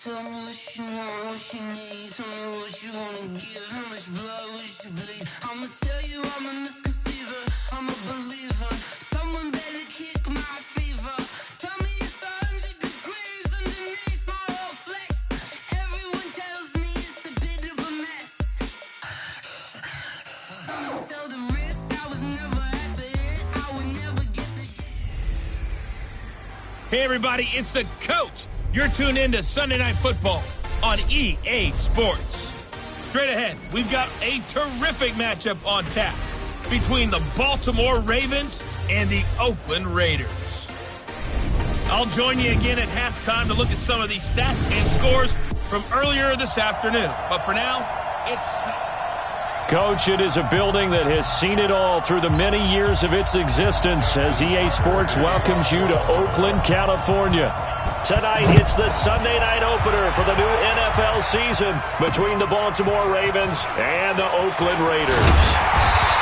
Tell me what you want, what you need. Tell me what you wanna give. How much blood would you bleed? I'ma tell you I'm a misconceiver. I'm a believer. Someone better kick my fever. Tell me it's 100 degrees underneath my whole flesh. Everyone tells me it's a bit of a mess. I'ma tell the risk I was never at the end. I would never get the. Hey everybody, it's the coach. You're tuned in to Sunday Night Football on EA Sports. Straight ahead, we've got a terrific matchup on tap between the Baltimore Ravens and the Oakland Raiders. I'll join you again at halftime to look at some of these stats and scores from earlier this afternoon. But for now, it's... Coach, it is a building that has seen it all through the many years of its existence as EA Sports welcomes you to Oakland, California. Tonight, it's the Sunday night opener for the new NFL season between the Baltimore Ravens and the Oakland Raiders.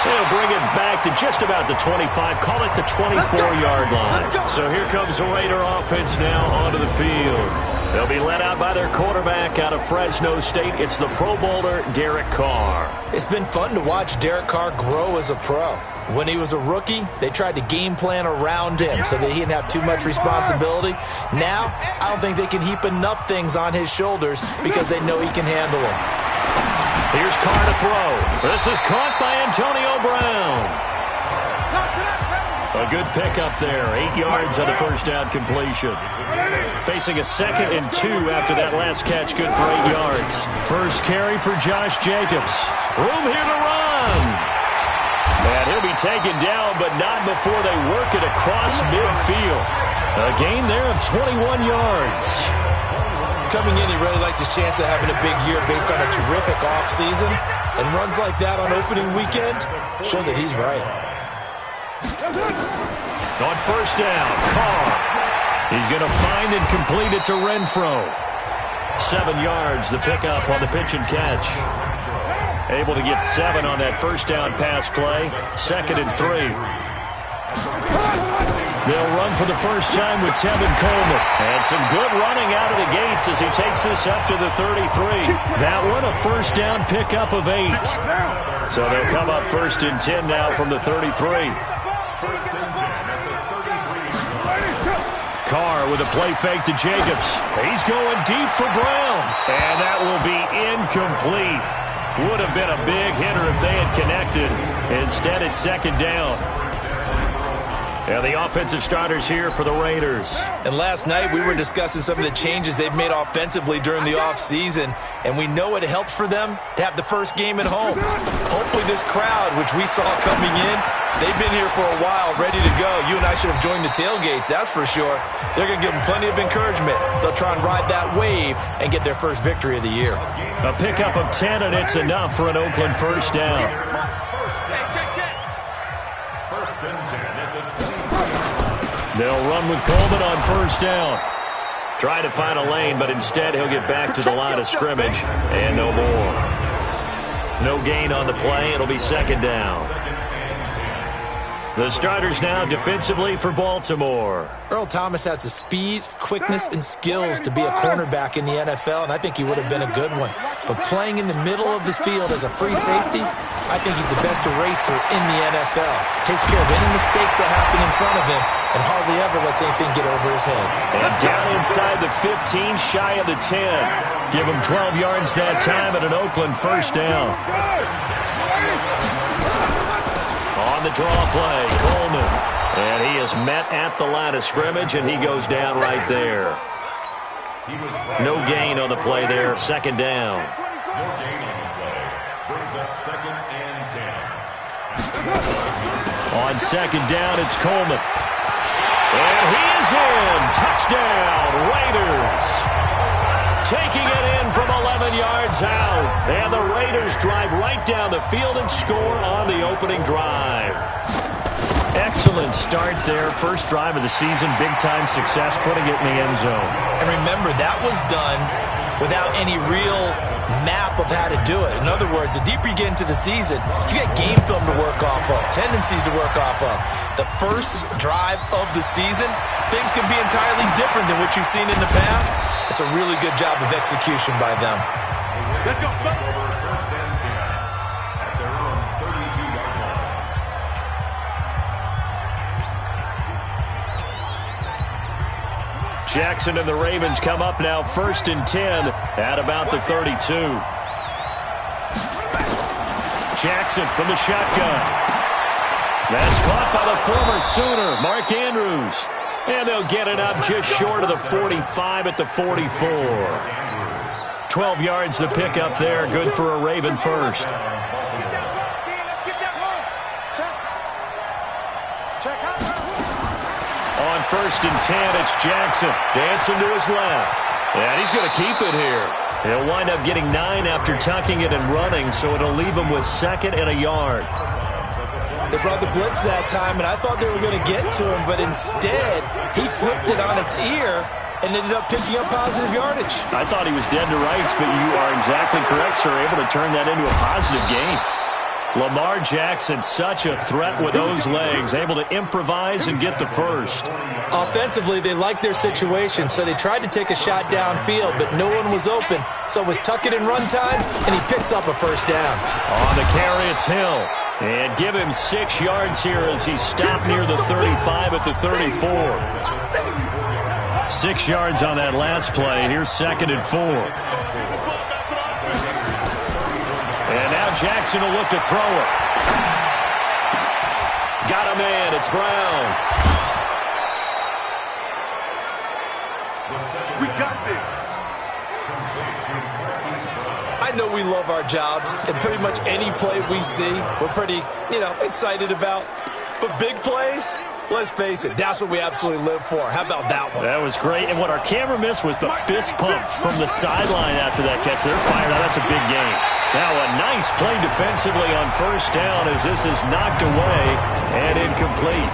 They'll bring it back to just about the 25, call it the 24-yard line. So here comes the Raider offense now onto the field. They'll be led out by their quarterback out of Fresno State. It's the Pro Bowler, Derek Carr. It's been fun to watch Derek Carr grow as a pro. When he was a rookie, they tried to game plan around him so that he didn't have too much responsibility. Now, I don't think they can heap enough things on his shoulders because they know he can handle them. Here's Carr to throw. This is caught by Antonio Brown. A good pickup there. 8 yards on the first down completion. Facing a 2nd and 2 after that last catch. Good for 8 yards. First carry for Josh Jacobs. Room here to run. And he'll be taken down, but not before they work it across midfield. A gain there of 21 yards. Coming in, he really liked his chance of having a big year based on a terrific offseason. And runs like that on opening weekend show that he's right. On first down, Carr. He's going to find and complete it to Renfro. 7 yards, the pickup on the pitch and catch. Able to get 7 on that first down pass play. 2nd and 3. They'll run for the first time with Tevin Coleman. And some good running out of the gates as he takes this up to the 33. That one, a first down pickup of 8. So they'll come up 1st and 10 now from the 33. Carr with a play fake to Jacobs. He's going deep for Brown. And that will be incomplete. Would have been a big hitter if they had connected. Instead, it's 2nd down. And the offensive starters here for the Raiders. And last night we were discussing some of the changes they've made offensively during the offseason, and we know it helps for them to have the first game at home. Hopefully this crowd, which we saw coming in, they've been here for a while, ready to go. You and I should have joined the tailgates, that's for sure. They're going to give them plenty of encouragement. They'll try and ride that wave and get their first victory of the year. A pickup of 10, and it's enough for an Oakland first down. They'll run with Coleman on first down. Try to find a lane, but instead he'll get back to the line of scrimmage. And no more. No gain on the play. It'll be 2nd down. The starters now defensively for Baltimore. Earl Thomas has the speed, quickness, and skills to be a cornerback in the NFL, and I think he would have been a good one. But playing in the middle of this field as a free safety, I think he's the best eraser in the NFL. Takes care of any mistakes that happen in front of him and hardly ever lets anything get over his head. And down inside the 15, shy of the 10. Give him 12 yards that time at an Oakland first down. On the draw play, Coleman. And he is met at the line of scrimmage, and he goes down right there. No gain on the play there, 2nd down. No gain on the play. Brings up 2nd and 10. On 2nd down, it's Coleman. And he is in. Touchdown, Raiders. Taking it in from 11 yards out. And the Raiders drive right down the field and score on the opening drive. Excellent start there. First drive of the season. Big-time success, putting it in the end zone. And remember, that was done without any real map of how to do it. In other words, the deeper you get into the season, you get game film to work off of, tendencies to work off of. The first drive of the season, things can be entirely different than what you've seen in the past. It's a really good job of execution by them. Let's go. First and 10 at their own 32-yard line. Jackson and the Ravens come up now 1st and 10 at about the 32. Jackson from the shotgun. That's caught by the former Sooner, Mark Andrews. And they'll get it up just short of the 45 at the 44. 12 yards to pick up there. Good for a Raven first. On 1st and 10, it's Jackson. Dancing to his left. And he's going to keep it here. He'll wind up getting 9 after tucking it and running, so it'll leave him with 2nd and a yard. They brought the blitz that time, and I thought they were going to get to him, but instead, he flipped it on its ear and ended up picking up positive yardage. I thought he was dead to rights, but you are exactly correct, sir. Able to turn that into a positive gain. Lamar Jackson, such a threat with those legs, able to improvise and get the first. Offensively, they liked their situation, so they tried to take a shot downfield, but no one was open. So it was tuck it in run time, and he picks up a first down. On the carry, it's Hill. And give him 6 yards here as he stopped near the 35 at the 34. 6 yards on that last play. Here's 2nd and 4. And now Jackson will look to throw it. Got a man. It's Brown. We got this. I know we love our jobs, and pretty much any play we see, we're pretty, excited about. But big plays, let's face it, that's what we absolutely live for. How about that one? That was great. And what our camera missed was the fist pump from the sideline after that catch. They're fired out. That's a big game. Now a nice play defensively on first down as this is knocked away and incomplete.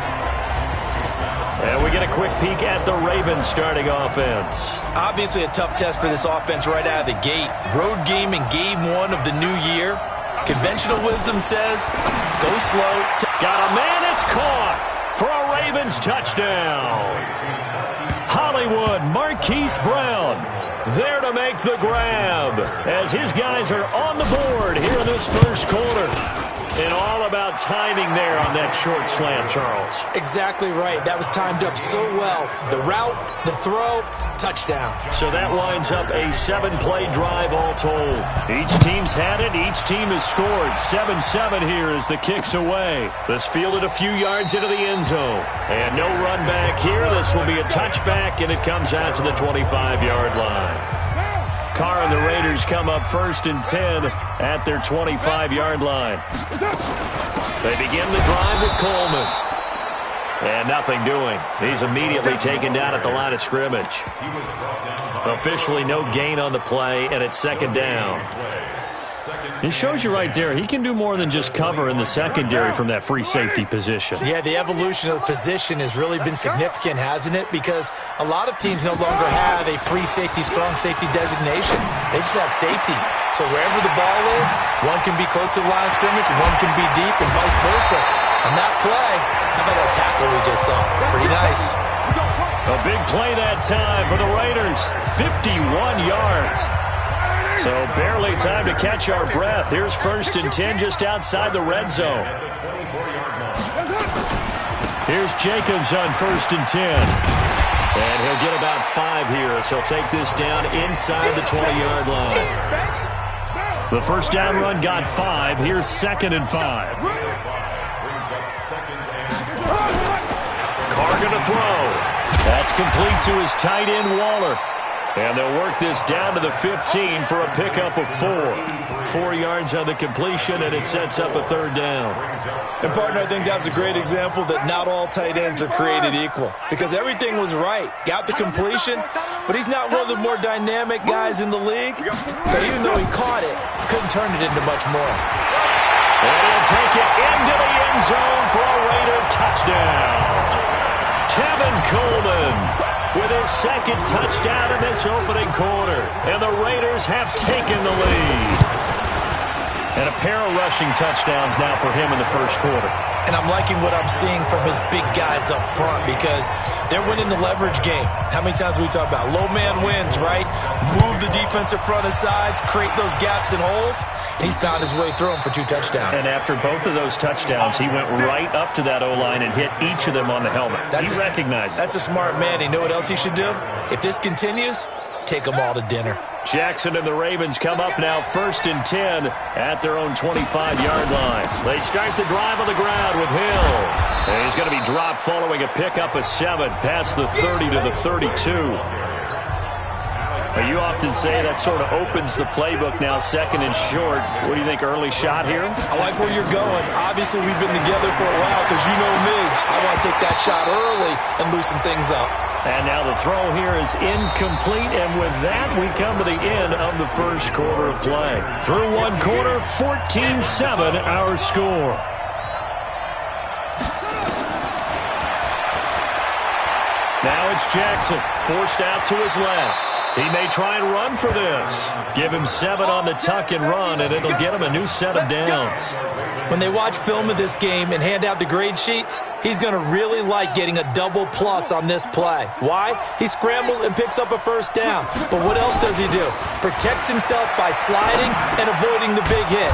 And we get a quick peek at the Ravens starting offense. Obviously a tough test for this offense right out of the gate. Road game in game 1 of the new year. Conventional wisdom says, go slow. Got a man, it's caught for a Ravens touchdown. Hollywood, Marquise Brown, there to make the grab as his guys are on the board here in this first quarter. And all about timing there on that short slant, Charles. Exactly right. That was timed up so well. The route, the throw, touchdown. So that winds up a 7-play drive all told. Each team's had it. Each team has scored. 7-7 here as the kick's away. This fielded a few yards into the end zone. And no run back here. This will be a touchback, and it comes out to the 25-yard line. Carr and the Raiders come up 1st and 10 at their 25-yard line. They begin the drive with Coleman. And nothing doing. He's immediately taken down at the line of scrimmage. Officially no gain on the play, and it's 2nd down. It shows you right there, he can do more than just cover in the secondary from that free safety position. Yeah, the evolution of the position has really been significant, hasn't it? Because a lot of teams no longer have a free safety, strong safety designation. They just have safeties. So wherever the ball is, one can be close to the line of scrimmage, one can be deep, and vice versa. On that play, how about that tackle we just saw? Pretty nice. A big play that time for the Raiders. 51 yards. So barely time to catch our breath. Here's 1st and 10 just outside the red zone. Here's Jacobs on 1st and 10. And he'll get about 5 here as he'll take this down inside the 20-yard line. The first down run got 5. Here's 2nd and 5. Carr gonna throw. That's complete to his tight end, Waller. And they'll work this down to the 15 for a pickup of 4. 4 yards on the completion, and it sets up a 3rd down. And, partner, I think that's a great example that not all tight ends are created equal. Because everything was right. Got the completion, but he's not one of the more dynamic guys in the league. So even though he caught it, couldn't turn it into much more. And he'll take it into the end zone for a Raider touchdown. Tevin Coleman with his 2nd touchdown in this opening quarter. And the Raiders Raiders have taken the lead. And a pair of rushing touchdowns now for him in the first quarter. And I'm liking what I'm seeing from his big guys up front because they're winning the leverage game. How many times we talk about low man wins, right? Move the defensive front aside, create those gaps and holes. He's found his way through them for 2 touchdowns. And after both of those touchdowns, he went right up to that O-line and hit each of them on the helmet. He recognized it. That's a smart man. You know what else he should do? If this continues, take them all to dinner. Jackson and the Ravens come up now 1st and 10 at their own 25-yard line. They start the drive on the ground with Hill. And he's going to be dropped following a pickup of 7 past the 30 to the 32. You often say that sort of opens the playbook now, 2nd and short. What do you think, early shot here? I like where you're going. Obviously, we've been together for a while because you know me. I want to take that shot early and loosen things up. And now the throw here is incomplete, and with that, we come to the end of the first quarter of play. Through one quarter, 14-7 our score. Now it's Jackson, forced out to his left. He may try and run for this. Give him 7 on the tuck and run, and it'll get him a new set of downs. When they watch film of this game and hand out the grade sheets, he's going to really like getting a double plus on this play. Why? He scrambles and picks up a first down. But what else does he do? Protects himself by sliding and avoiding the big hit.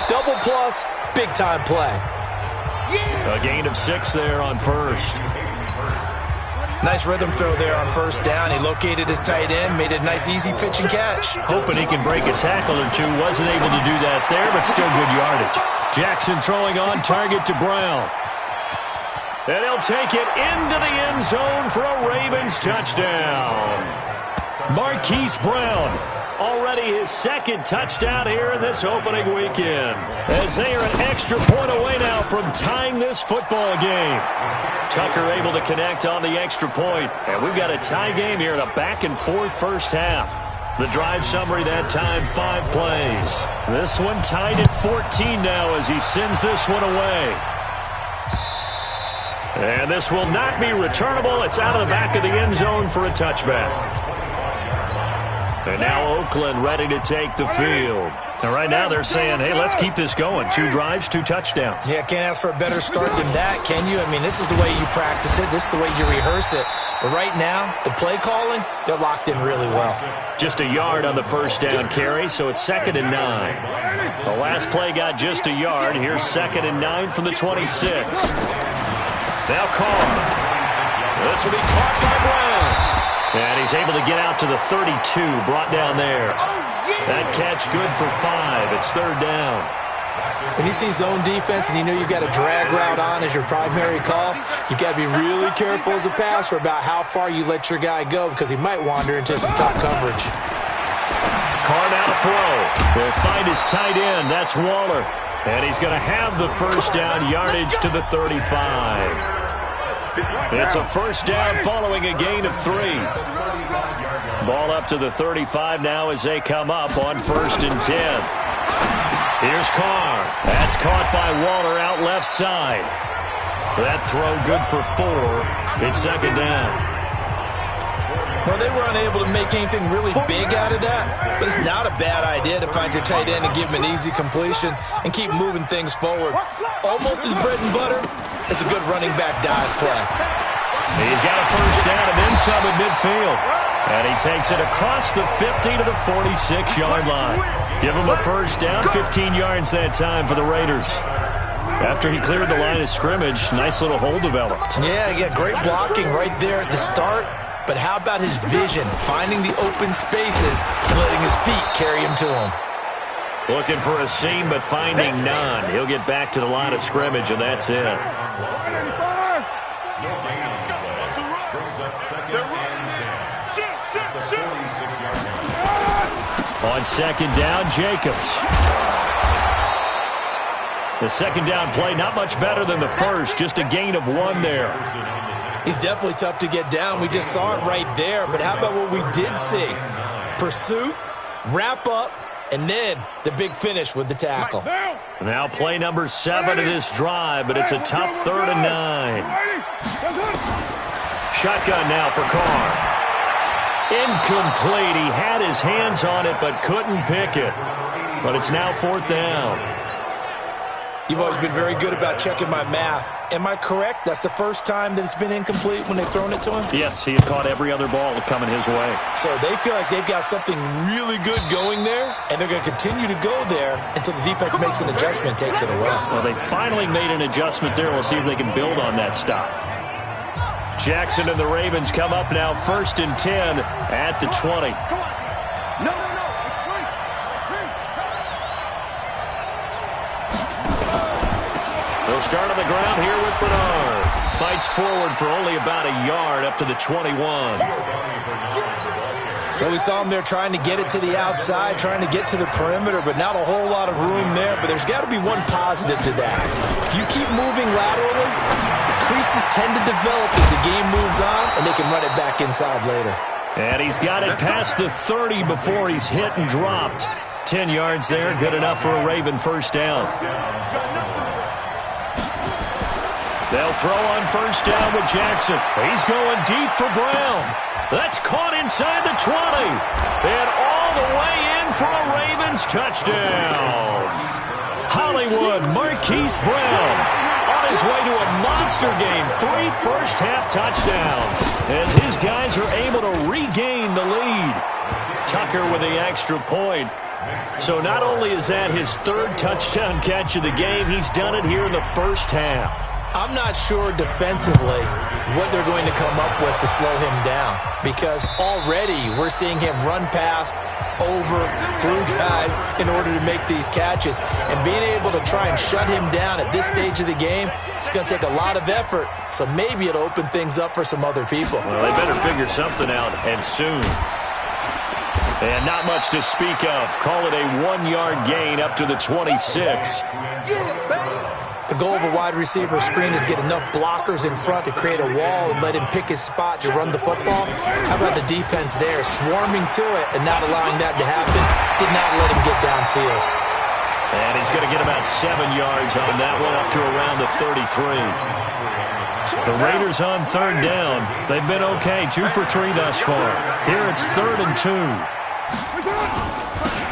Double plus, big-time play. A gain of 6 there on first. Nice rhythm throw there on first down. He located his tight end, made a nice easy pitch and catch. Hoping he can break a tackle or two. Wasn't able to do that there, but still good yardage. Jackson throwing on target to Brown. And he'll take it into the end zone for a Ravens touchdown. Marquise Brown, already his 2nd touchdown here in this opening weekend. As they are an extra point away now from tying this football game. Tucker able to connect on the extra point. And we've got a tie game here in a back-and-forth first half. The drive summary that time, 5 plays. This one tied at 14 now as he sends this one away. And this will not be returnable. It's out of the back of the end zone for a touchback. And now Oakland ready to take the field. And right now they're saying, hey, let's keep this going. 2 drives, 2 touchdowns. Yeah, can't ask for a better start than that, can you? I mean, this is the way you practice it. This is the way you rehearse it. But right now, the play calling, they're locked in really well. Just a yard on the first down carry, so it's 2nd and 9. The last play got just a yard. Here's 2nd and 9 from the 26. Now Carr. This will be caught by Brown. And he's able to get out to the 32, brought down there. That catch good for 5. It's 3rd down. When you see zone defense and you know you've got a drag route on as your primary call, you've got to be really careful as a passer about how far you let your guy go because he might wander into some tough coverage. Carr now to throw. He'll find his tight end. That's Waller. And he's going to have the first down yardage to the 35. It's a first down following a gain of 3. Ball up to the 35 now as they come up on 1st and 10. Here's Carr. That's caught by Waller out left side. That throw good for 4. It's 2nd down. Well, they were unable to make anything really big out of that, but it's not a bad idea to find your tight end and give him an easy completion and keep moving things forward. Almost his bread and butter is a good running back dive play. He's got a first down and then some at midfield. And he takes it across the 50 to the 46-yard line. Give him a first down, 15 yards that time for the Raiders. After he cleared the line of scrimmage, nice little hole developed. Yeah, great blocking right there at the start. But how about his vision, finding the open spaces and letting his feet carry him to him? Looking for a seam, but finding none. He'll get back to the line of scrimmage, and that's it. On 2nd down, Jacobs. The 2nd down play, not much better than the first, just a gain of 1 there. He's definitely tough to get down. We just saw it right there. But how about what we did see? Pursuit, wrap up, and then the big finish with the tackle. Now play number 7 of this drive, but it's a tough 3rd and 9. Shotgun now for Carr. Incomplete. He had his hands on it but couldn't pick it. But it's now 4th down. You've always been very good about checking my math. Am I correct? That's the first time that it's been incomplete when they've thrown it to him? Yes, he had caught every other ball coming his way. So they feel like they've got something really good going there, and they're going to continue to go there until the defense makes an adjustment and takes it away. Well, they finally made an adjustment there. We'll see if they can build on that stop. Jackson and the Ravens come up now 1st and 10 at the 20. They'll start on the ground here with Bernard. Fights forward for only about a yard up to the 21. Well, we saw him there trying to get it to the outside, trying to get to the perimeter, but not a whole lot of room there. But there's got to be one positive to that. If you keep moving laterally, the creases tend to develop as the game moves on, and they can run it back inside later. And he's got it past the 30 before he's hit and dropped. 10 yards there, good enough for a Raven first down. They'll throw on first down with Jackson. He's going deep for Brown. That's caught inside the 20. And all the way in for a Ravens touchdown. Hollywood Marquise Brown on his way to a monster game. 3 first-half touchdowns as his guys are able to regain the lead. Tucker with the extra point. So not only is that his 3rd touchdown catch of the game, he's done it here in the first half. I'm not sure defensively what they're going to come up with to slow him down, because already we're seeing him run past, over, through guys in order to make these catches. And being able to try and shut him down at this stage of the game, it's going to take a lot of effort. So maybe it'll open things up for some other people. Well, they better figure something out, and soon. And not much to speak of. Call it a 1-yard gain up to the 26. The goal of a wide receiver screen is get enough blockers in front to create a wall and let him pick his spot to run the football. How about the defense there, swarming to it and not allowing that to happen? Did not let him get downfield. And he's going to get about 7 yards on that one, up to around the 33. The Raiders on 3rd down. They've been okay, 2 for 3 thus far. Here it's 3rd and 2.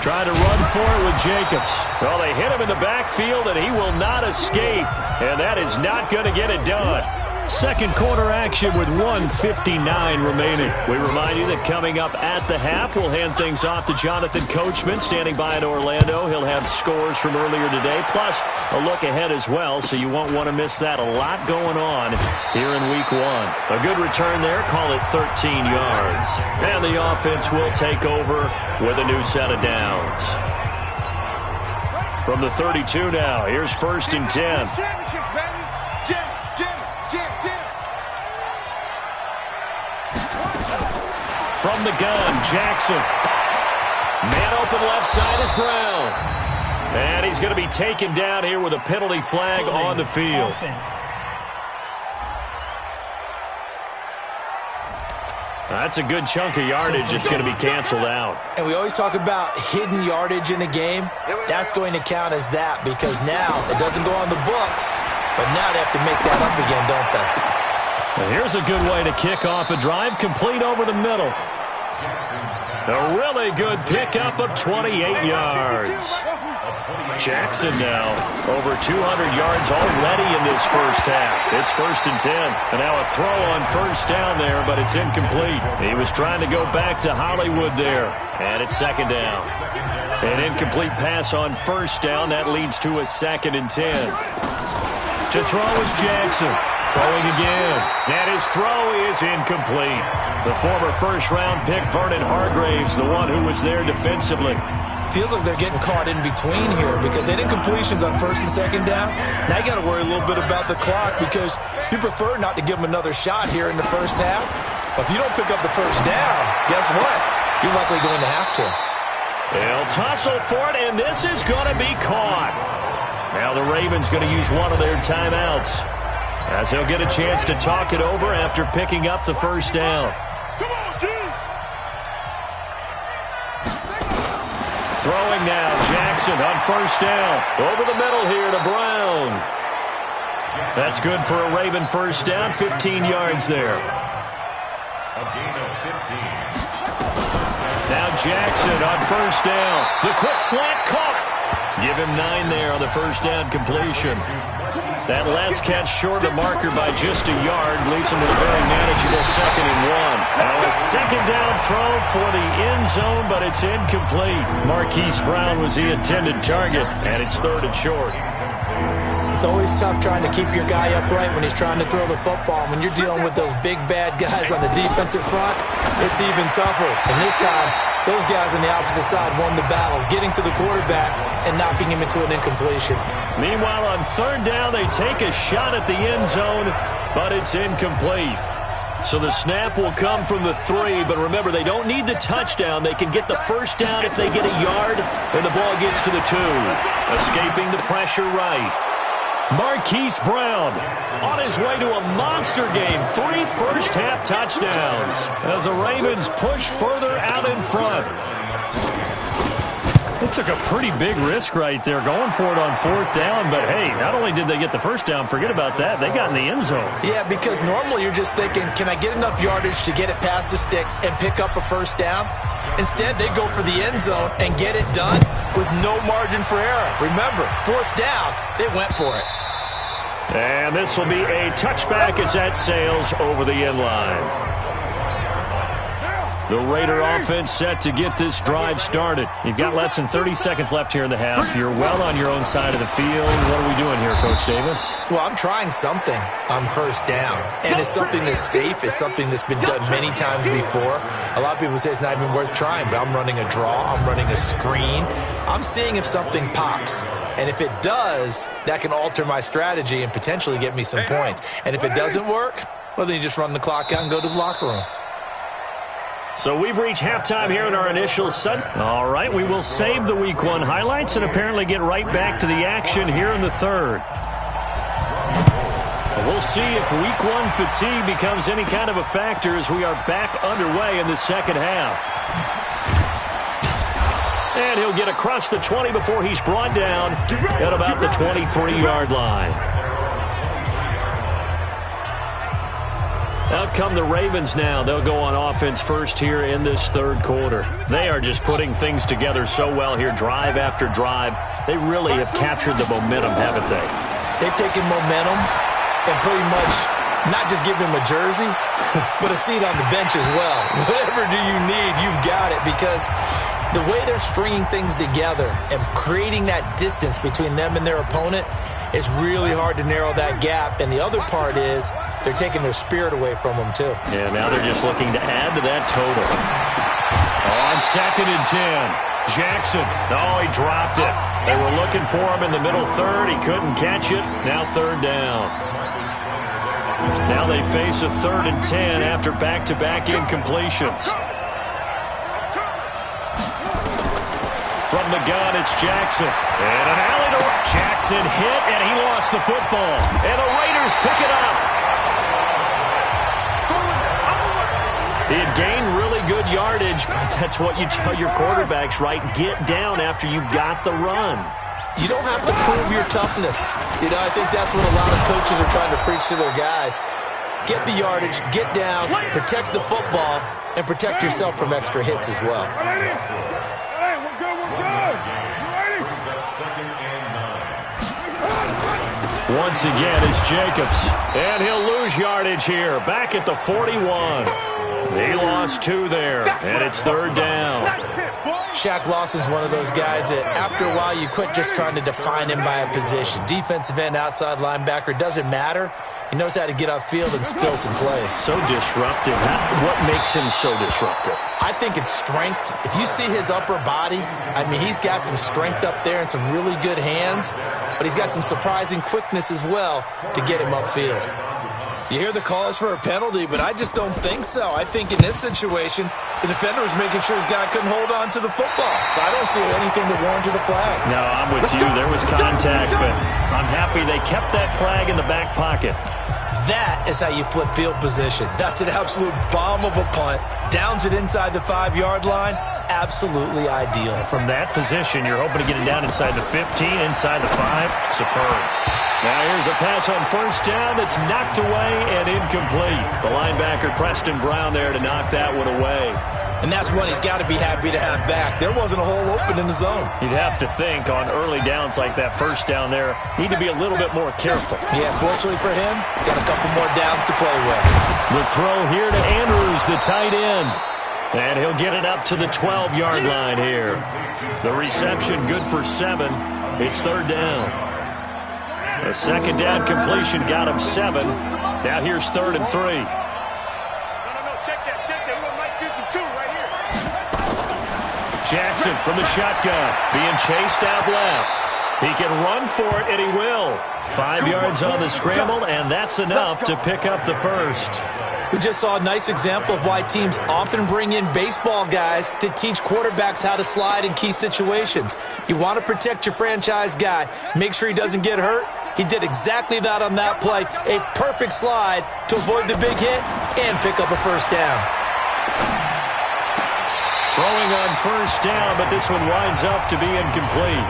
Trying to run for it with Jacobs. Well, they hit him in the backfield, and he will not escape. And that is not going to get it done. Second quarter action with 1:59 remaining. We remind you that coming up at the half, we'll hand things off to Jonathan Coachman, standing by in Orlando. He'll have scores from earlier today, plus a look ahead as well, so you won't want to miss that. A lot going on here in week 1. A good return there, call it 13 yards. And the offense will take over with a new set of downs. From the 32 now, here's 1st and 10. From the gun, Jackson. Man open left side is Brown. And he's going to be taken down here with a penalty flag on the field. That's a good chunk of yardage. It's going to be canceled out. And we always talk about hidden yardage in a game. That's going to count as that, because now it doesn't go on the books, but now they have to make that up again, don't they? Well, here's a good way to kick off a drive, complete over the middle. A really good pickup of 28 yards. Jackson now over 200 yards already in this first half. It's 1st and 10. And now a throw on first down there, but it's incomplete. He was trying to go back to Hollywood there. And it's 2nd down. An incomplete pass on first down. That leads to a 2nd and 10. To throw is Jackson. Throwing again. And his throw is incomplete. The former first-round pick, Vernon Hargraves, the one who was there defensively. Feels like they're getting caught in between here because they did completions on 1st and 2nd down. Now you got to worry a little bit about the clock because you prefer not to give them another shot here in the first half. But if you don't pick up the first down, guess what? You're likely going to have to. They'll tussle for it, and this is going to be caught. Now the Ravens going to use one of their timeouts, as he'll get a chance to talk it over after picking up the first down. Throwing now, Jackson on first down. Over the middle here to Brown. That's good for a Raven first down, 15 yards there. A gain of 15. Now Jackson on first down. The quick slant caught. Give him 9 there on the first down completion. That last catch short of the marker by just a yard leaves him with a very manageable 2nd and 1. Now a second down throw for the end zone, but it's incomplete. Marquise Brown was the intended target, and it's 3rd and short. It's always tough trying to keep your guy upright when he's trying to throw the football. When you're dealing with those big, bad guys on the defensive front, it's even tougher. And this time, those guys on the opposite side won the battle, getting to the quarterback and knocking him into an incompletion. Meanwhile, on 3rd down, they take a shot at the end zone, but it's incomplete. So the snap will come from the 3, but remember, they don't need the touchdown. They can get the first down if they get a yard, and the ball gets to the 2. Escaping the pressure right. Marquise Brown on his way to a monster game. 3 first-half touchdowns as the Ravens push further out in front. They took a pretty big risk right there going for it on 4th down, but hey, not only did they get the first down, forget about that, they got in the end zone. Yeah, because normally you're just thinking, can I get enough yardage to get it past the sticks and pick up a first down? Instead, they go for the end zone and get it done with no margin for error. Remember, 4th down, they went for it. And this will be a touchback as that sails over the end line. The Raider offense set to get this drive started. You've got less than 30 seconds left here in the half. You're well on your own side of the field. What are we doing here, Coach Davis? Well, I'm trying something on first down. And it's something that's safe. It's something that's been done many times before. A lot of people say it's not even worth trying, but I'm running a draw. I'm running a screen. I'm seeing if something pops. And if it does, that can alter my strategy and potentially get me some points. And if it doesn't work, well, then you just run the clock out and go to the locker room. So we've reached halftime here in our initial set. All right, we will save the Week 1 highlights and apparently get right back to the action here in the 3rd. We'll see if Week 1 fatigue becomes any kind of a factor as we are back underway in the 2nd half. And he'll get across the 20 before he's brought down at about the 23-yard line. Out come the Ravens now. They'll go on offense first here in this 3rd quarter. They are just putting things together so well here, drive after drive. They really have captured the momentum, haven't they? They've taken momentum and pretty much not just give him a jersey, but a seat on the bench as well. Whatever do you need, you've got it, because the way they're stringing things together and creating that distance between them and their opponent, it's really hard to narrow that gap. And the other part is they're taking their spirit away from them, too. Yeah, now they're just looking to add to that total. On 2nd and 10, Jackson. Oh, he dropped it. They were looking for him in the middle 3rd. He couldn't catch it. Now 3rd down. Now they face a 3rd and 10 after back-to-back incompletions. From the gun, it's Jackson. And an alley to Jackson hit, and he lost the football. And the Raiders pick it up. He had gained really good yardage, but that's what you tell your quarterbacks, right? Get down after you got the run. You don't have to prove your toughness. I think that's what a lot of coaches are trying to preach to their guys. Get the yardage, get down, protect the football, and protect yourself from extra hits as well. Once again, it's Jacobs. And he'll lose yardage here. Back at the 41. He lost 2 there. And it's 3rd down. Shaq Lawson's one of those guys that after a while you quit just trying to define him by a position. Defensive end, outside linebacker, doesn't matter. He knows how to get upfield and spill some plays. So disruptive. What makes him so disruptive? I think it's strength. If you see his upper body, he's got some strength up there and some really good hands, but he's got some surprising quickness as well to get him upfield. You hear the calls for a penalty, but I just don't think so. I think in this situation, the defender was making sure his guy couldn't hold on to the football. So I don't see anything to warrant to the flag. No, I'm with you. There was contact, but I'm happy they kept that flag in the back pocket. That is how you flip field position. That's an absolute bomb of a punt. Downs it inside the 5-yard line. Absolutely ideal. From that position, you're hoping to get it down inside the 15, inside the 5. Superb. Now here's a pass on first down that's knocked away and incomplete. The linebacker, Preston Brown, there to knock that one away. And that's one he's got to be happy to have back. There wasn't a hole open in the zone. You'd have to think on early downs like that first down there, need to be a little bit more careful. Yeah, fortunately for him, got a couple more downs to play with. The throw here to Andrews, the tight end. And he'll get it up to the 12-yard line here. The reception good for 7. It's third down. A second down completion got him 7. Now here's 3rd and 3. Jackson from the shotgun, being chased out left. He can run for it, and he will. 5 yards on the scramble, and that's enough to pick up the first. We just saw a nice example of why teams often bring in baseball guys to teach quarterbacks how to slide in key situations. You want to protect your franchise guy. Make sure he doesn't get hurt. He did exactly that on that play. A perfect slide to avoid the big hit and pick up a first down. Throwing on first down, but this one winds up to be incomplete.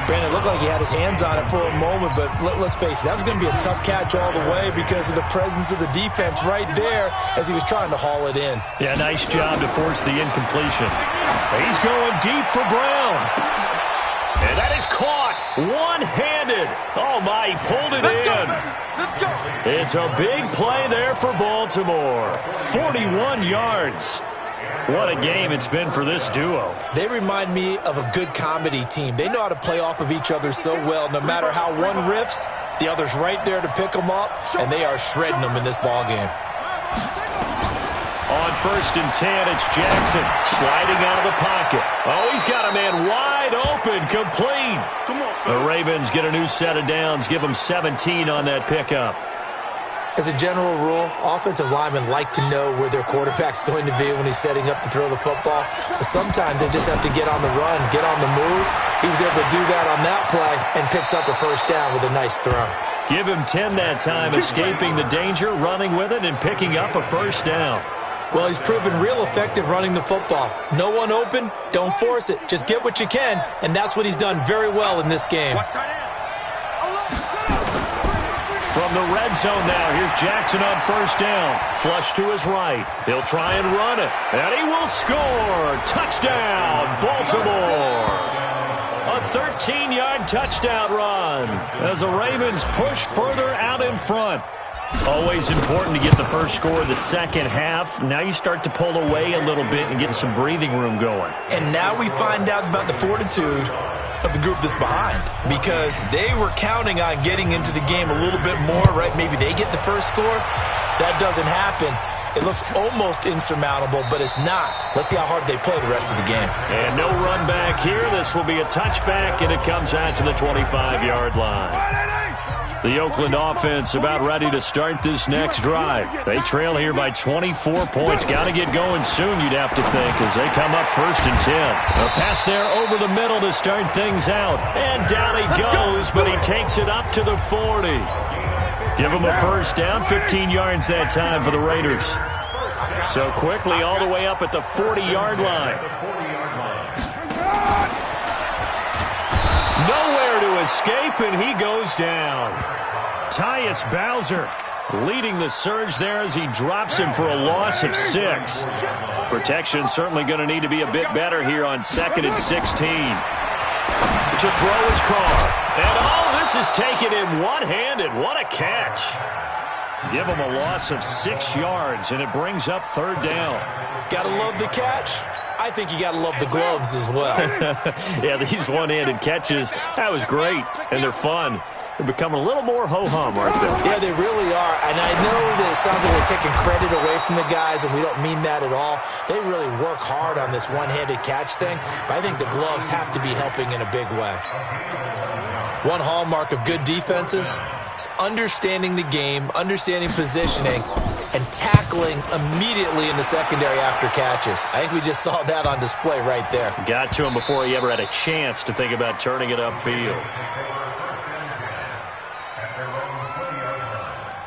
Brandon, it looked like he had his hands on it for a moment, but let's face it, that was going to be a tough catch all the way because of the presence of the defense right there as he was trying to haul it in. Yeah, nice job to force the incompletion. He's going deep for Brown. And that is caught one-handed. Oh, my, he pulled it in. It's a big play there for Baltimore. 41 yards. What a game it's been for this duo. They remind me of a good comedy team. They know how to play off of each other so well. No matter how one riffs, the other's right there to pick them up, and they are shredding them in this ballgame. On 1st and 10, it's Jackson sliding out of the pocket. Oh, he's got a man wide open, complete. The Ravens get a new set of downs, give them 17 on that pickup. As a general rule, offensive linemen like to know where their quarterback's going to be when he's setting up to throw the football. But sometimes they just have to get on the run, get on the move. He was able to do that on that play and picks up a first down with a nice throw. Give him 10 that time, escaping the danger, running with it, and picking up a first down. Well, he's proven real effective running the football. No one open, don't force it. Just get what you can, and that's what he's done very well in this game. From the red zone now, here's Jackson on first down. Flush to his right. He'll try and run it. And he will score. Touchdown, Baltimore. A 13-yard touchdown run as the Ravens push further out in front. Always important to get the first score of the second half. Now you start to pull away a little bit and get some breathing room going. And now we find out about the fortitude of the group that's behind, because they were counting on getting into the game a little bit more, right? Maybe they get the first score. That doesn't happen. It looks almost insurmountable, but it's not. Let's see how hard they play the rest of the game. And no run back here. This will be a touchback, and it comes out to the 25-yard line. The Oakland offense about ready to start this next drive. They trail here by 24 points. Got to get going soon, you'd have to think, as they come up 1st and 10. A pass there over the middle to start things out. And down he goes, but he takes it up to the 40. Give him a first down, 15 yards that time for the Raiders. So quickly all the way up at the 40-yard line. Nowhere to escape, and he goes down. Tyus Bowser leading the surge there as he drops him for a loss of 6. Protection certainly going to need to be a bit better here on 2nd and 16. To throw his car. And oh, this is taken in one-handed. What a catch. Give him a loss of 6 yards, and it brings up 3rd down. Gotta love the catch. I think you gotta love the gloves as well. Yeah, these one-handed catches, that was great, and they're fun. They're becoming a little more ho-hum, aren't they? Yeah, they really are. And I know that it sounds like we're taking credit away from the guys, and we don't mean that at all. They really work hard on this one-handed catch thing, but I think the gloves have to be helping in a big way. One hallmark of good defenses is understanding the game, understanding positioning, and tackling immediately in the secondary after catches. I think we just saw that on display right there. Got to him before he ever had a chance to think about turning it upfield.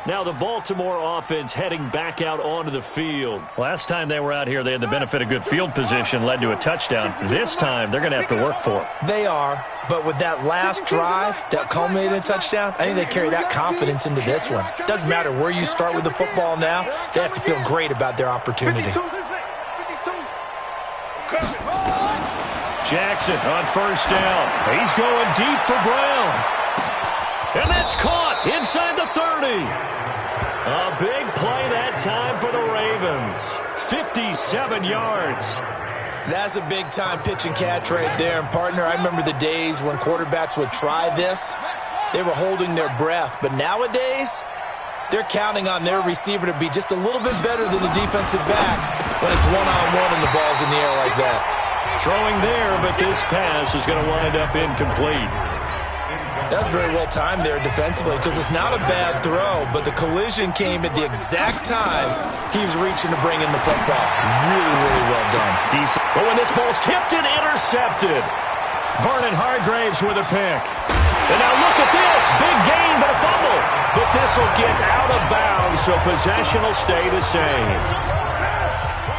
Now the Baltimore offense heading back out onto the field. Last time they were out here, they had the benefit of good field position, led to a touchdown. This time, they're going to have to work for it. They are, but with that last drive that culminated in a touchdown, I think they carry that confidence into this one. Doesn't matter where you start with the football now, they have to feel great about their opportunity. Jackson on first down. He's going deep for Brown. And that's caught inside the 30. A big play that time for the Ravens. 57 yards. That's a big-time pitch and catch right there. And, partner, I remember the days when quarterbacks would try this. They were holding their breath. But nowadays, they're counting on their receiver to be just a little bit better than the defensive back when it's one-on-one and the ball's in the air like that. Throwing there, but this pass is going to wind up incomplete. That's very well timed there defensively because it's not a bad throw, but the collision came at the exact time he was reaching to bring in the football. Really, really well done. Decent. But when this ball's tipped and intercepted, Vernon Hargraves with a pick. And now look at this. Big gain, but a fumble. But this will get out of bounds, so possession will stay the same.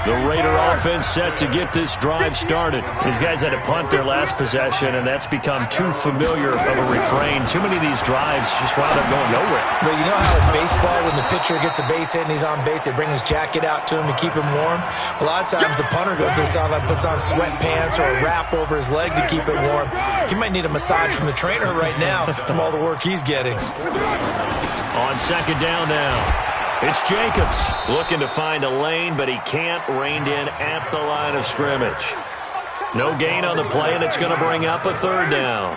The Raider offense set to get this drive started. These guys had to punt their last possession, and that's become too familiar of a refrain. Too many of these drives just wound up going nowhere. But you know how in baseball, when the pitcher gets a base hit and he's on base, they bring his jacket out to him to keep him warm? A lot of times the punter goes to the sideline, puts on sweatpants or a wrap over his leg to keep it warm. He might need a massage from the trainer right now from all the work he's getting. On second down now. It's Jacobs looking to find a lane, but he can't, reined in at the line of scrimmage. No gain on the play, and it's going to bring up a third down.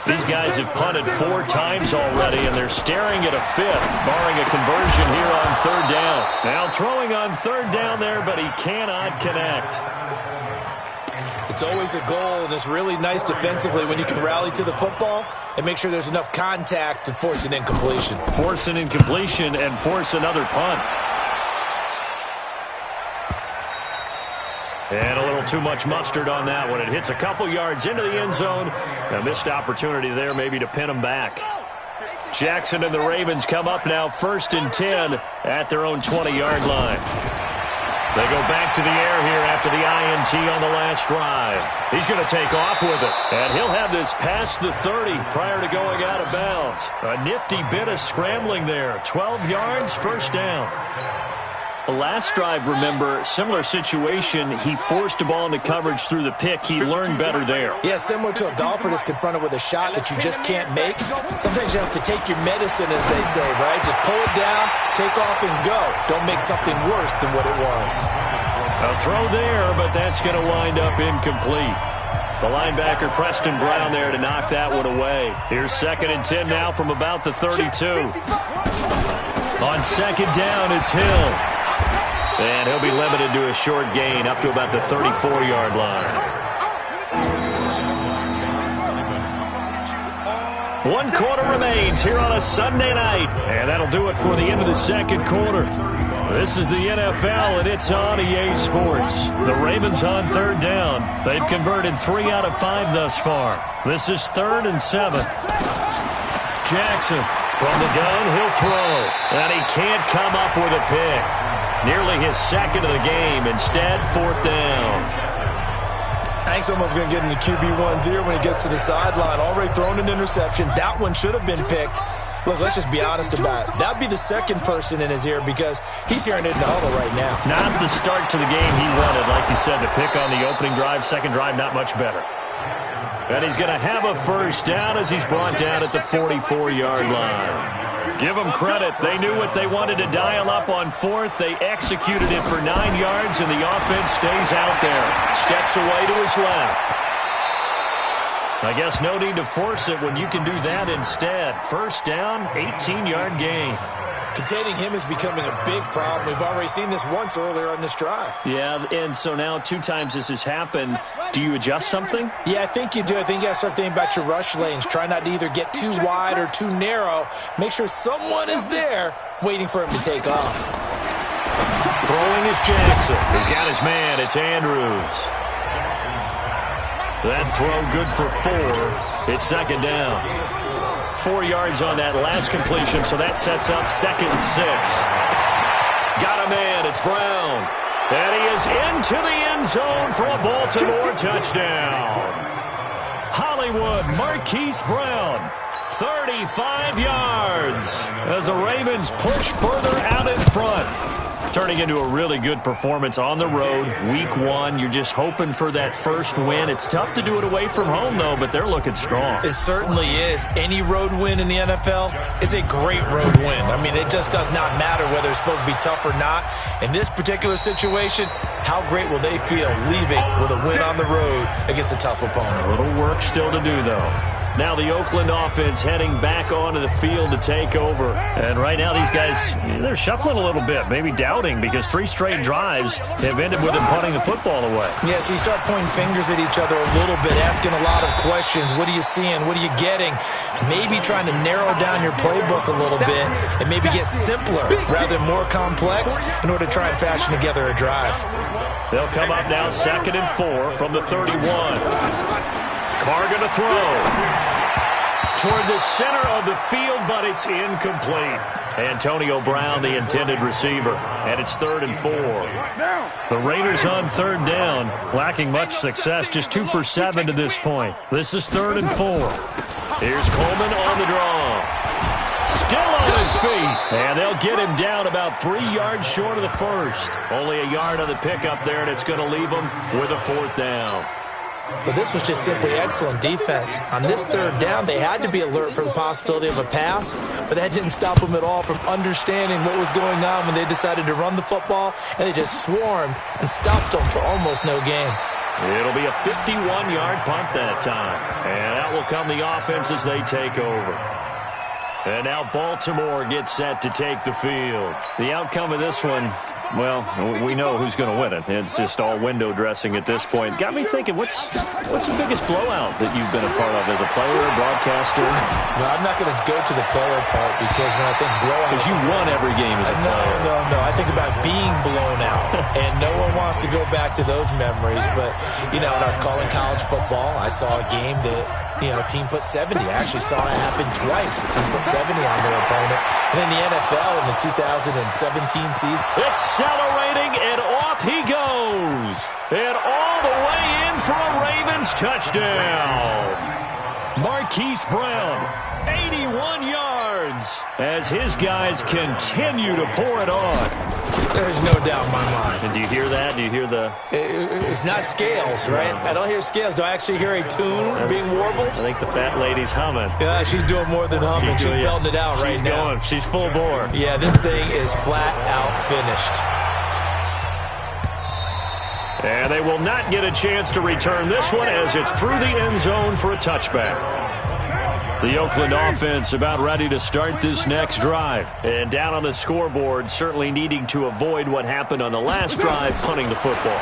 These guys have punted 4 times already, and they're staring at a fifth, barring a conversion here on third down. Now throwing on third down there, but he cannot connect. It's always a goal, and it's really nice defensively when you can rally to the football and make sure there's enough contact to force an incompletion. Force an incompletion and force another punt. And a little too much mustard on that one. It hits a couple yards into the end zone. A missed opportunity there maybe to pin them back. Jackson and the Ravens come up now 1st and 10 at their own 20-yard line. They go back to the air here after the INT on the last drive. He's going to take off with it. And he'll have this past the 30 prior to going out of bounds. A nifty bit of scrambling there. 12 yards, first down. The last drive, remember, similar situation. He forced a ball into coverage through the pick. He learned better there. Yeah, similar to a golfer that's confronted with a shot that you just can't make. Sometimes you have to take your medicine, as they say, right? Just pull it down, take off, and go. Don't make something worse than what it was. A throw there, but that's going to wind up incomplete. The linebacker, Preston Brown, there to knock that one away. Here's 2nd and 10 now from about the 32. On second down, it's Hill. And he'll be limited to a short gain up to about the 34-yard line. 1 quarter remains here on a Sunday night. And that'll do it for the end of the second quarter. This is the NFL, and it's on EA Sports. The Ravens on third down. They've converted 3 out of 5 thus far. This is 3rd and 7. Jackson from the gun, he'll throw. And he can't come up with a pick. Nearly his 2nd of the game. Instead, 4th down. I think someone's going to get into QB1's ear when he gets to the sideline. Already thrown an interception. That one should have been picked. Look, let's just be honest about it. That would be the 2nd person in his ear because he's hearing it in the huddle right now. Not the start to the game he wanted. Like you said, the pick on the opening drive, second drive, not much better. And he's going to have a first down as he's brought down at the 44-yard line. Give them credit. They knew what they wanted to dial up on 4th. They executed it for 9 yards, and the offense stays out there. Steps away to his left. I guess no need to force it when you can do that instead. First down, 18-yard gain. Containing him is becoming a big problem. We've already seen this once earlier on this drive. Yeah, and so now 2 times this has happened. Do you adjust something? Yeah, I think you do. I think you got to start thinking about your rush lanes. Try not to either get too wide or too narrow. Make sure someone is there waiting for him to take off. Throwing is Jackson. He's got his man. It's Andrews. That throw good for 4. It's 2nd down. 4 yards on that last completion, so that sets up 2nd and 6. Got a man, it's Brown. And he is into the end zone for a Baltimore touchdown. Hollywood Marquise Brown, 35 yards as the Ravens push further out in front. turning into a really good performance on the road. Week 1, you're just hoping for that first win. It's tough to do it away from home, though, but they're looking strong. It certainly is. Any road win in the NFL is a great road win. I mean, it just does not matter whether it's supposed to be tough or not. In this particular situation, how great will they feel leaving with a win on the road against a tough opponent? A little work still to do, though. Now the Oakland offense heading back onto the field to take over. And right now these guys, they're shuffling a little bit, maybe doubting, because 3 straight drives have ended with them punting the football away. Yeah, so you start pointing fingers at each other a little bit, asking a lot of questions. What are you seeing? What are you getting? Maybe trying to narrow down your playbook a little bit and maybe get simpler rather than more complex in order to try and fashion together a drive. They'll come up now 2nd and 4 from the 31. Carr going to throw toward the center of the field, but it's incomplete. Antonio Brown, the intended receiver, and it's 3rd and 4. The Raiders on 3rd down, lacking much success, just 2 for 7 to this point. This is 3rd and 4. Here's Coleman on the draw. Still on his feet, and they'll get him down about 3 yards short of the first. Only a yard on the pickup there, and it's going to leave him with a 4th down. But this was just simply excellent defense. On this 3rd down, they had to be alert for the possibility of a pass, but that didn't stop them at all from understanding what was going on when they decided to run the football, and they just swarmed and stopped them for almost no gain. It'll be a 51-yard punt that time, and out will come the offense as they take over. And now Baltimore gets set to take the field. The outcome of this one, well, we know who's going to win it. It's just all window dressing at this point. Got me thinking, what's the biggest blowout that you've been a part of as a player, broadcaster? No, I'm not going to go to the player part because when I think blowout... Because you won every game as a player. No. I think about being blown out, and no one wants to go back to those memories. But, you know, when I was calling college football, I saw a game that... a team put 70. I actually saw it happen twice. A team put 70 on their opponent. And in the NFL in the 2017 season. Accelerating, and off he goes. And all the way in for a Ravens touchdown. Marquise Brown, 81 yards, as his guys continue to pour it on. There's no doubt in my mind. And do you hear that? Do you hear the... It's not scales, right? I don't hear scales. Do I actually hear a tune being warbled? I think the fat lady's humming. Yeah, she's doing more than humming. She's belting it out right now. She's full bore. Yeah, this thing is flat out finished. And they will not get a chance to return this one as it's through the end zone for a touchback. The Oakland offense about ready to start this next drive. And down on the scoreboard, certainly needing to avoid what happened on the last drive, punting the football.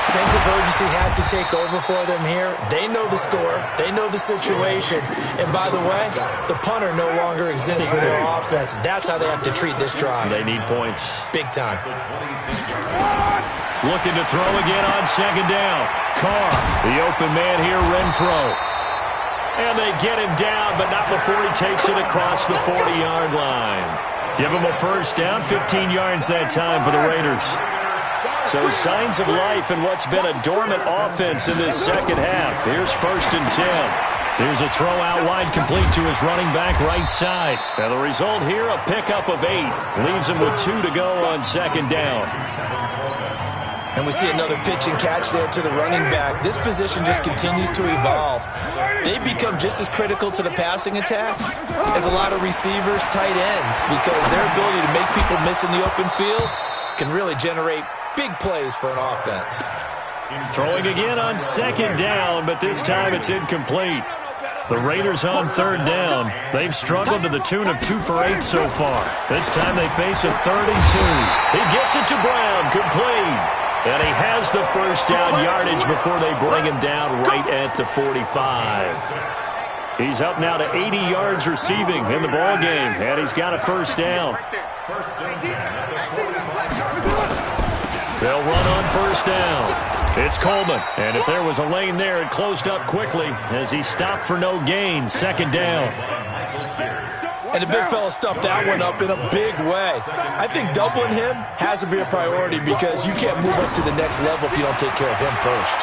Sense of urgency has to take over for them here. They know the score. They know the situation. And by the way, the punter no longer exists for their offense. That's how they have to treat this drive. They need points. Big time. Looking to throw again on 2nd down. Carr, the open man here, Renfro. And they get him down, but not before he takes it across the 40-yard line. Give him a 1st down, 15 yards that time for the Raiders. So signs of life in what's been a dormant offense in this 2nd half. Here's 1st and 10. Here's a throw out wide, complete to his running back right side. And the result here, a pickup of 8. Leaves him with 2 to go on 2nd down. And we see another pitch and catch there to the running back. This position just continues to evolve. They become just as critical to the passing attack as a lot of receivers, tight ends, because their ability to make people miss in the open field can really generate big plays for an offense. Throwing again on 2nd down, but this time it's incomplete. The Raiders on 3rd down. They've struggled to the tune of 2 for 8 so far. This time they face a 3rd and 2. He gets it to Brown, complete. And he has the 1st down yardage before they bring him down right at the 45. He's up now to 80 yards receiving in the ball game, and he's got a 1st down. They'll run on 1st down. It's Coleman, and if there was a lane there, it closed up quickly as he stopped for no gain. 2nd down. And the big fella stuffed that one up in a big way. I think doubling him has to be a priority because you can't move up to the next level if you don't take care of him first.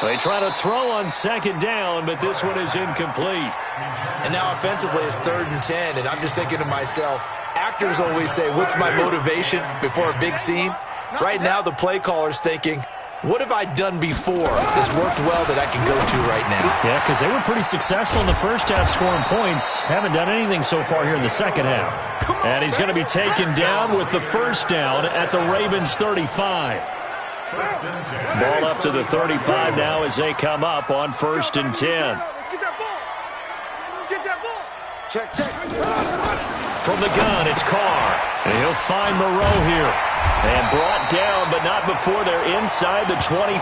They try to throw on 2nd down, but this one is incomplete. And now offensively it's 3rd and 10, and I'm just thinking to myself, actors always say, what's my motivation before a big scene? Right now, the play caller's thinking, what have I done before that's worked well that I can go to right now? Yeah, because they were pretty successful in the first half scoring points. Haven't done anything so far here in the second half. And he's going to be taken down with the first down at the Ravens 35. Ball up to the 35 now as they come up on 1st and 10. Check. From the gun, it's Carr. And he'll find Moreau here. And brought down, but not before they're inside the 25.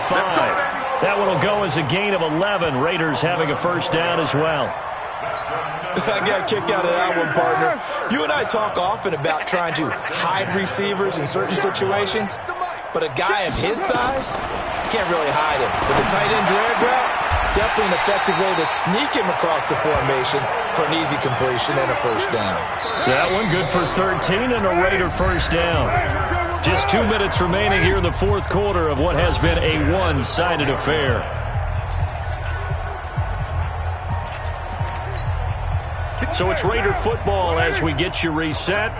That one will go as a gain of 11. Raiders having a first down as well. I got a kick out of that one, partner. You and I talk often about trying to hide receivers in certain situations. But a guy of his size, you can't really hide him. With the tight end drag route, definitely an effective way to sneak him across the formation for an easy completion and a first down. That one good for 13 and a Raider first down. Just 2 minutes remaining here in the fourth quarter of what has been a one-sided affair. So it's Raider football as we get you reset.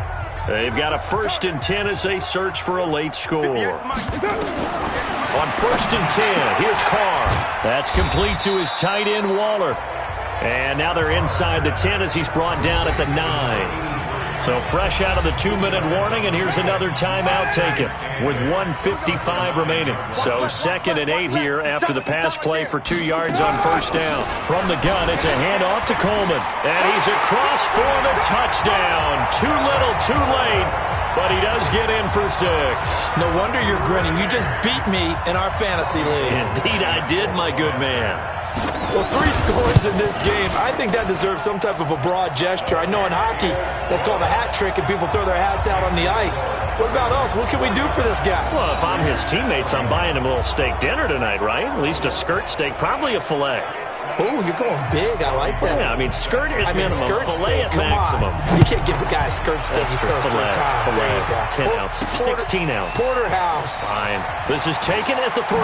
They've got a 1st and 10 as they search for a late score. On 1st and 10, here's Carr. That's complete to his tight end, Waller. And now they're inside the 10 as he's brought down at the 9. So fresh out of the 2-minute warning, and here's another timeout taken with 1:55 remaining. So 2nd and 8 here after the pass play for 2 yards on first down. From the gun, it's a handoff to Coleman. And he's across for the touchdown. Too little, too late, but he does get in for 6. No wonder you're grinning. You just beat me in our fantasy league. Indeed I did, my good man. Well, 3 scores in this game. I think that deserves some type of a broad gesture. I know in hockey, that's called a hat trick, and people throw their hats out on the ice. What about us? What can we do for this guy? Well, if I'm his teammates, I'm buying him a little steak dinner tonight, right? At least a skirt steak, probably a filet. Oh, you're going big. I like that. Yeah, I mean, skirt at minimum, skirt filet steak. at maximum. You can't give the guy a skirt steak. He's supposed to retire. Filet, 10 ounce, 16 ounce. Porterhouse. Fine. This is taken at the 3.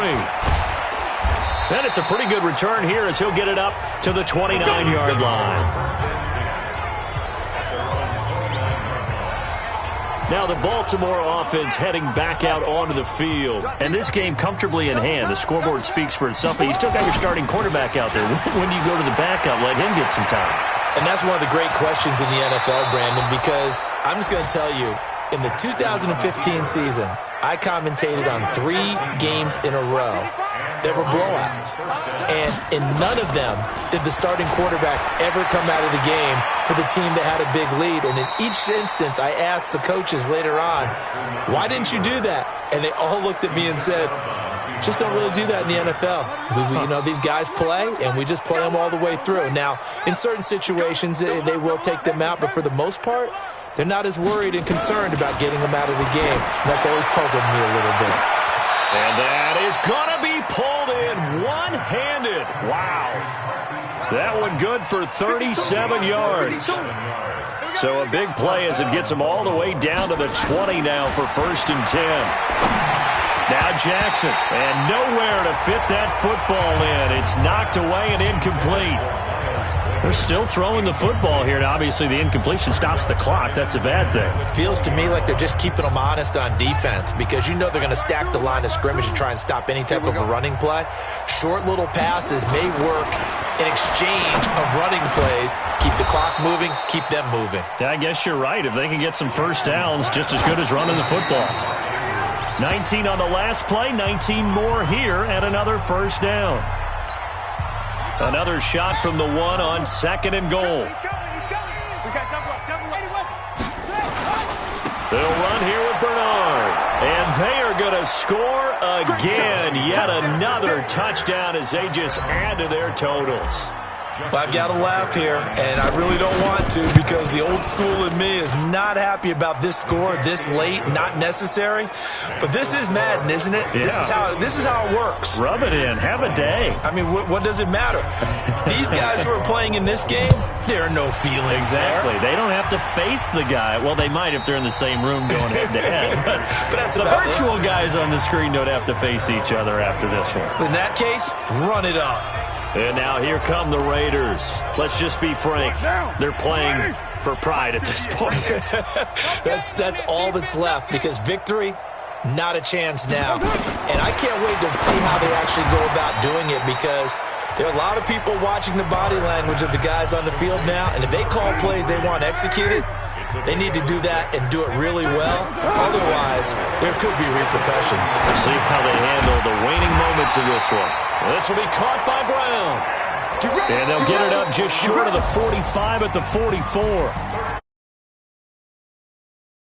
And it's a pretty good return here as he'll get it up to the 29-yard line. Now the Baltimore offense heading back out onto the field. And this game comfortably in hand. The scoreboard speaks for itself, but you still got your starting quarterback out there. When do you go to the backup? Let him get some time. And that's one of the great questions in the NFL, Brandon, because I'm just going to tell you, in the 2015 season, I commentated on 3 games in a row. There were blowouts. And in none of them did the starting quarterback ever come out of the game for the team that had a big lead. And in each instance, I asked the coaches later on, why didn't you do that? And they all looked at me and said, just don't really do that in the NFL. You know, these guys play, and we just play them all the way through. Now, in certain situations, they will take them out. But for the most part, they're not as worried and concerned about getting them out of the game. And that's always puzzled me a little bit. And that is going to be pulled in one-handed. Wow. That one good for 37 yards. So a big play as it gets them all the way down to the 20 now for 1st and 10. Now Jackson, and nowhere to fit that football in. It's knocked away and incomplete. They're still throwing the football here, and obviously the incompletion stops the clock. That's a bad thing. Feels to me like they're just keeping them honest on defense because you know they're going to stack the line of scrimmage and try and stop any type of a running play. Short little passes may work in exchange of running plays. Keep the clock moving, keep them moving. I guess you're right. If they can get some first downs, just as good as running the football. 19 on the last play, 19 more here, and another first down. Another shot from the 1 on 2nd and goal. They'll run here with Bernard. And they are going to score again. Yet another touchdown as they just add to their totals. Well, I've got to laugh here, and I really don't want to because the old school in me is not happy about this score this late, not necessary. But this is Madden, isn't it? Yeah. This is how it works. Rub it in. Have a day. I mean, what does it matter? These guys who are playing in this game, there are no feelings Exactly. there. They don't have to face the guy. Well, they might if they're in the same room going head-to-head. But that's the about virtual guys on the screen don't have to face each other after this one. In that case, run it up. And now here come the Raiders. Let's just be frank. They're playing for pride at this point. That's all that's left, because victory, not a chance now. And I can't wait to see how they actually go about doing it, because there are a lot of people watching the body language of the guys on the field now, and if they call plays they want executed, they need to do that and do it really well. Otherwise, there could be repercussions. We'll see how they handle the waning moments of this one. This will be caught by Brown. And they'll get it up just short of the 45 at the 44.